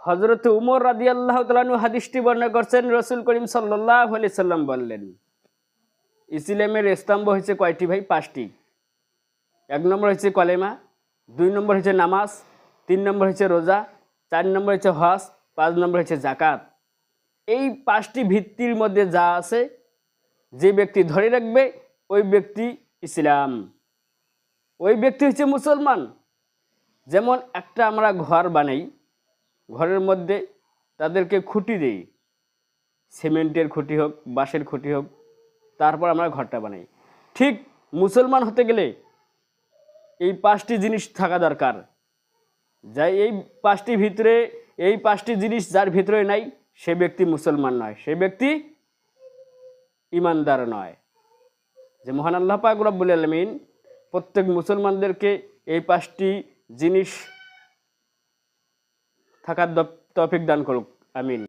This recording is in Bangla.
হযরত উমর রাদিয়াল্লাহু তাআলা আনহু হাদিসটি বর্ণনা করছেন, রাসূল করিম সাল্লাল্লাহু আলাইহি সাল্লাম বললেন, ইসলামের স্তম্ভ হচ্ছে কয়টি ভাই? 5টি। 1 নম্বর হচ্ছে কলেমা, 2 নম্বর হচ্ছে নামাজ, 3 নম্বর হচ্ছে রোজা, 4 নম্বর হচ্ছে হজ, 5 নম্বর হচ্ছে যাকাত। এই 5টি ভিত্তির মধ্যে যা আছে, যে ব্যক্তি ধরে রাখবে ওই ব্যক্তি ইসলাম, ওই ব্যক্তি হচ্ছে মুসলমান। যেমন একটা আমরা ঘর বানাই, ঘরের মধ্যে তাদেরকে খুঁটি দেই, সিমেন্টের খুঁটি হোক, বাঁশের খুঁটি হোক, তারপর আমরা ঘরটা বানাই। ঠিক মুসলমান হতে গেলে এই 5টি জিনিস থাকা দরকার। যাই এই 5টি ভিতরে, এই 5টি জিনিস যার ভিতরে নাই, সে ব্যক্তি মুসলমান নয়, সে ব্যক্তি ইমানদার নয়। যে মহান আল্লাহ পাক রব্বুল আলামিন প্রত্যেক মুসলমানদেরকে এই 5টি জিনিস থাকার তৌফিক দান করুক, আমিন।